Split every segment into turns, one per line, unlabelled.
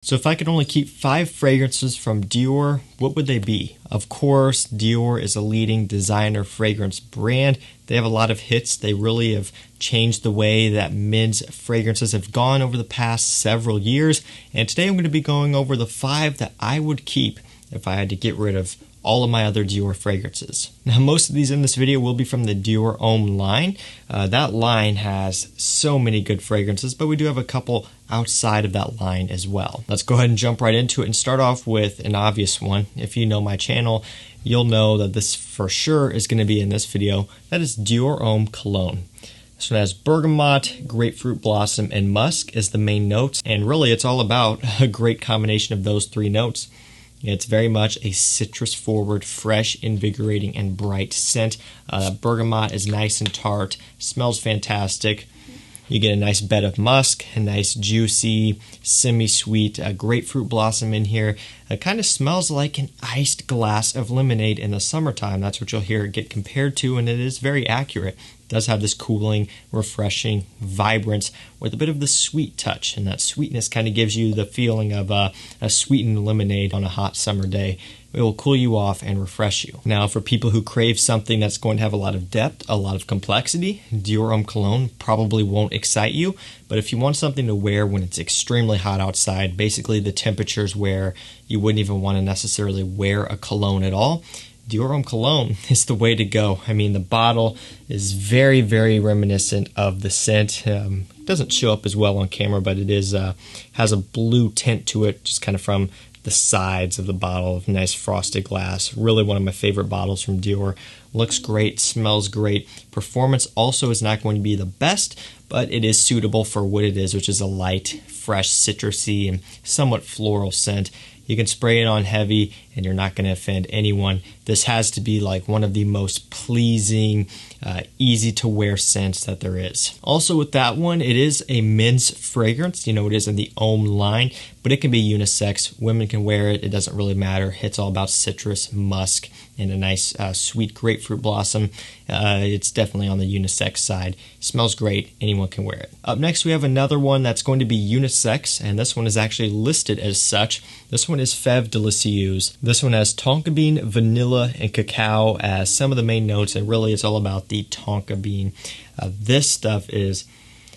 So if I could only keep 5 fragrances from Dior, what would they be? Of course, Dior is a leading designer fragrance brand. They have a lot of hits. They really have changed the way that men's fragrances have gone over the past several years. And today I'm going to be going over the 5 that I would keep if I had to get rid of all of my other Dior fragrances. Now, most of these in this video will be from the Dior Homme line. That line has so many good fragrances, but we do have a couple outside of that line as well. Let's go ahead and jump right into it and start off with an obvious one. If you know my channel, you'll know that this for sure is going to be in this video. That is Dior Homme Cologne. This one has bergamot, grapefruit blossom, and musk as the main notes, and really it's all about a great combination of those 3 notes. It's very much a citrus-forward, fresh, invigorating, and bright scent. Bergamot is nice and tart, smells fantastic. You get a nice bed of musk, a nice juicy, semi-sweet grapefruit blossom in here. It kind of smells like an iced glass of lemonade in the summertime. That's what you'll hear it get compared to, and it is very accurate. It does have this cooling, refreshing vibrance with a bit of the sweet touch, and that sweetness kind of gives you the feeling of a sweetened lemonade on a hot summer day. It will cool you off and refresh you. Now, for people who crave something that's going to have a lot of depth, a lot of complexity, Dior Homme Cologne probably won't excite you. But if you want something to wear when it's extremely hot outside, basically the temperatures where you wouldn't even want to necessarily wear a cologne at all, Dior Homme Cologne is the way to go. I mean, the bottle is very, very reminiscent of the scent. It doesn't show up as well on camera, but it is has a blue tint to it, just kind of from the sides of the bottle, nice frosted glass. Really one of my favorite bottles from Dior. Looks great, smells great. Performance also is not going to be the best, but it is suitable for what it is, which is a light, fresh, citrusy, and somewhat floral scent. You can spray it on heavy and you're not going to offend anyone. This has to be like one of the most pleasing, easy to wear scents that there is. Also with that one, it is a men's fragrance. You know, it is in the Homme line, but it can be unisex. Women can wear it. It doesn't really matter. It's all about citrus, musk, and a nice sweet grapefruit blossom. It's definitely on the unisex side. Smells great. Anyone can wear it. Up next, we have another one that's going to be unisex, and this one is actually listed as such. This one is Fab Delicious. This one has tonka bean, vanilla, and cacao as some of the main notes, and really it's all about the tonka bean. This stuff is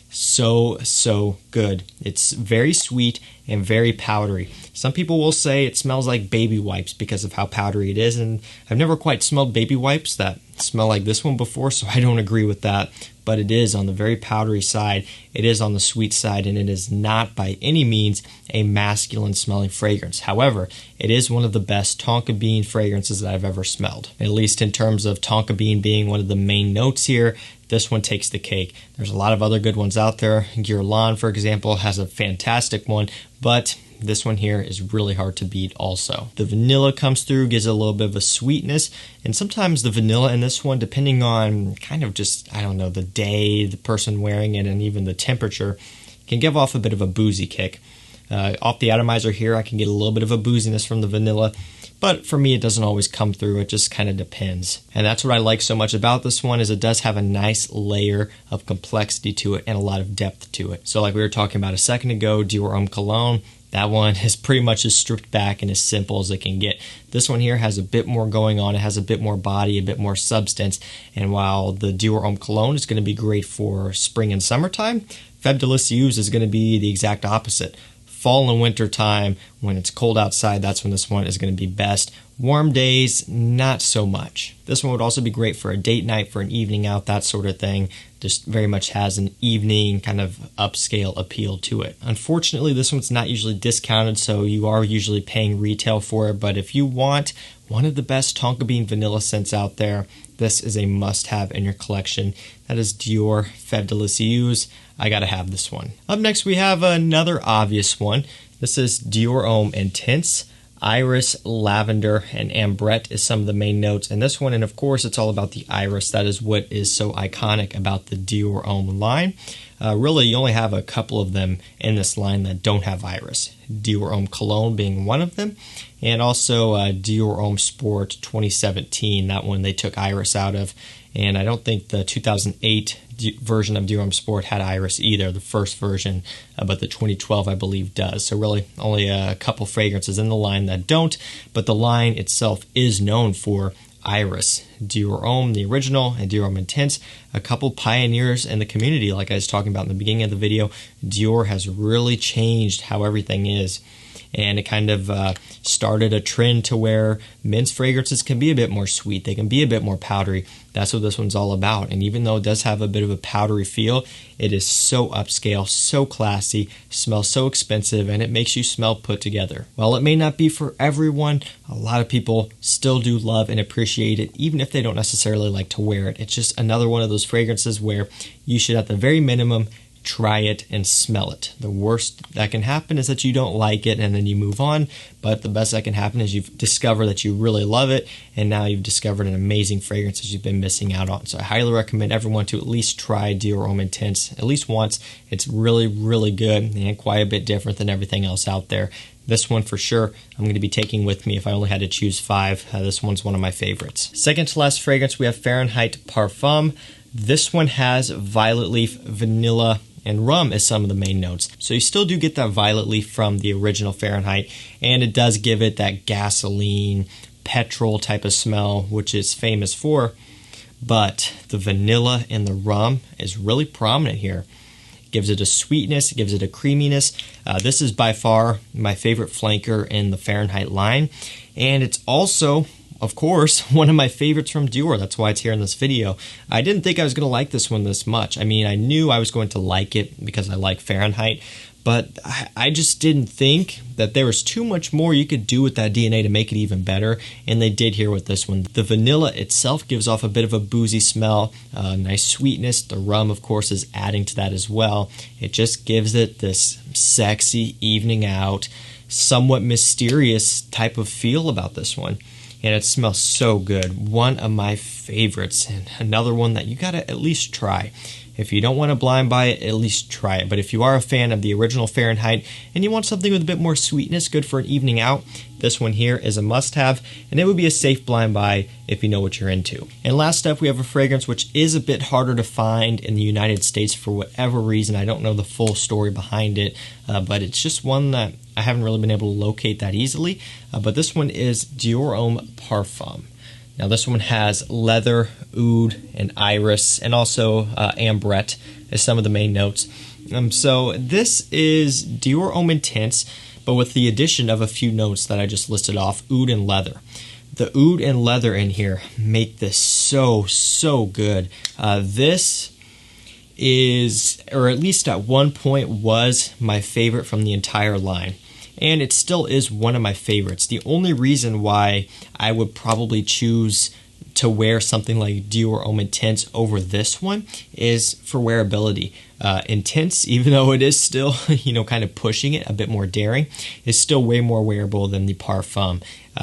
so good. It's very sweet and very powdery. Some people will say it smells like baby wipes because of how powdery it is, and I've never quite smelled baby wipes that smell like this one before, so I don't agree with that. But it is on the very powdery side, it is on the sweet side, and it is not by any means a masculine smelling fragrance. However, it is one of the best tonka bean fragrances that I've ever smelled. At least in terms of tonka bean being one of the main notes here, this one takes the cake. There's a lot of other good ones out there. Guerlain, for example, has a fantastic one, but this one here is really hard to beat also. The vanilla comes through, gives it a little bit of a sweetness, and sometimes the vanilla in this one, depending on kind of just, I don't know, the day, the person wearing it, and even the temperature, can give off a bit of a boozy kick. Off the atomizer here, I can get a little bit of a booziness from the vanilla, but for me it doesn't always come through. It just kind of depends. And that's what I like so much about this one, is it does have a nice layer of complexity to it and a lot of depth to it. So like we were talking about a second ago, Dior Homme Cologne, that one is pretty much as stripped back and as simple as it can get. This one here has a bit more going on. It has a bit more body, a bit more substance. And while the Dior Homme Cologne is going to be great for spring and summertime, Fab Delicious is going to be the exact opposite. Fall and winter time, when it's cold outside, that's when this one is going to be best. Warm days, not so much. This one would also be great for a date night, for an evening out, that sort of thing. Just very much has an evening kind of upscale appeal to it. Unfortunately, this one's not usually discounted, so you are usually paying retail for it. But if you want one of the best tonka bean vanilla scents out there, this is a must-have in your collection. That is Dior Fab Delicious. I gotta have this one. Up next, we have another obvious one. This is Dior Homme Intense. Iris, lavender, and ambrette is some of the main notes in this one, and of course it's all about the iris. That is what is so iconic about the Dior Homme line. Really, you only have a couple of them in this line that don't have iris. Dior Homme Cologne being one of them, and also Dior Homme Sport 2017. That one they took iris out of, and I don't think the 2008 version of Dioram Sport had iris either, the first version, but the 2012 I believe does. So really only a couple fragrances in the line that don't, but the line itself is known for iris. Dior Homme, the original, and Dior Homme Intense, a couple pioneers in the community. Like I was talking about in the beginning of the video, Dior has really changed how everything is. And it kind of started a trend to where men's fragrances can be a bit more sweet. They can be a bit more powdery. That's what this one's all about. And even though it does have a bit of a powdery feel, it is so upscale, so classy, smells so expensive, and it makes you smell put together. While it may not be for everyone, a lot of people still do love and appreciate it, even if they don't necessarily like to wear it. It's just another one of those fragrances where you should, at the very minimum, try it and smell it. The worst that can happen is that you don't like it and then you move on, but the best that can happen is you've discovered that you really love it, and now you've discovered an amazing fragrance that you've been missing out on. So I highly recommend everyone to at least try Dior Homme Intense at least once. It's really, really good and quite a bit different than everything else out there. This one for sure I'm going to be taking with me if I only had to choose 5. This one's one of my favorites. Second to last fragrance, we have Fahrenheit Parfum. This one has violet leaf, vanilla, and rum as some of the main notes. So you still do get that violet leaf from the original Fahrenheit, and it does give it that gasoline, petrol type of smell, which it's famous for. But the vanilla and the rum is really prominent here. It gives it a sweetness, it gives it a creaminess. This is by far my favorite flanker in the Fahrenheit line, and it's also, of course, one of my favorites from Dior. That's why it's here in this video. I didn't think I was going to like this one this much. I mean, I knew I was going to like it because I like Fahrenheit, but I just didn't think that there was too much more you could do with that DNA to make it even better, and they did here with this one. The vanilla itself gives off a bit of a boozy smell, nice sweetness. The rum, of course, is adding to that as well. It just gives it this sexy, evening out, somewhat mysterious type of feel about this one. And it smells so good. One of my favorites, and another one that you gotta at least try. If you don't want to blind buy it, at least try it. But if you are a fan of the original Fahrenheit and you want something with a bit more sweetness, good for an evening out, this one here is a must-have, and it would be a safe blind buy if you know what you're into. And last up, we have a fragrance which is a bit harder to find in the United States for whatever reason. I don't know the full story behind it, but it's just one that I haven't really been able to locate that easily. But this one is Dior Homme Parfum. Now this one has leather, oud, and iris, and also ambrette as some of the main notes. So this is Dior Homme Intense, but with the addition of a few notes that I just listed off, oud and leather. The oud and leather in here make this so, so good. This is, or at least at one point was, my favorite from the entire line. And it still is one of my favorites. The only reason why I would probably choose to wear something like Dior Homme Intense over this one is for wearability. Intense, even though it is still, kind of pushing it, a bit more daring, is still way more wearable than the Parfum.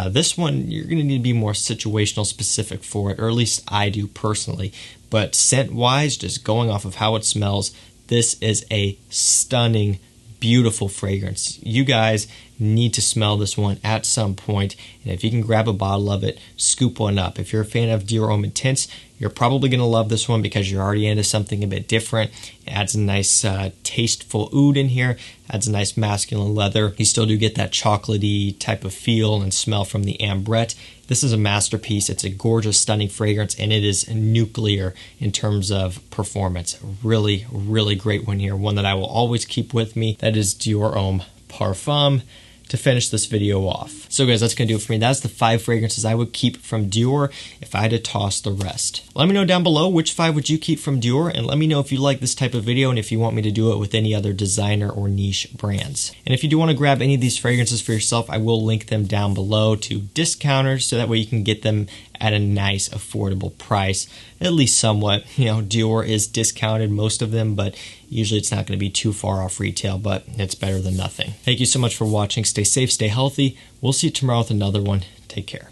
This one, you're going to need to be more situational specific for it, or at least I do personally. But scent-wise, just going off of how it smells, this is a stunning, beautiful fragrance. You guys need to smell this one at some point, and if you can grab a bottle of it, scoop one up. If you're a fan of Dior Homme Intense, you're probably going to love this one because you're already into something a bit different. It adds a nice tasteful oud in here, adds a nice masculine leather. You still do get that chocolatey type of feel and smell from the ambrette. This is a masterpiece. It's a gorgeous, stunning fragrance, and it is nuclear in terms of performance. Really, really great one here. One that I will always keep with me. That is Dior Homme Parfum to finish this video off. So guys, that's gonna do it for me. That's the 5 fragrances I would keep from Dior if I had to toss the rest. Let me know down below which 5 would you keep from Dior, and let me know if you like this type of video and if you want me to do it with any other designer or niche brands. And if you do want to grab any of these fragrances for yourself, I will link them down below to discounters so that way you can get them at a nice affordable price, at least somewhat. Dior is discounted, most of them, but usually it's not going to be too far off retail, but it's better than nothing. Thank you so much for watching. Stay safe, stay healthy. We'll see you tomorrow with another one. Take care.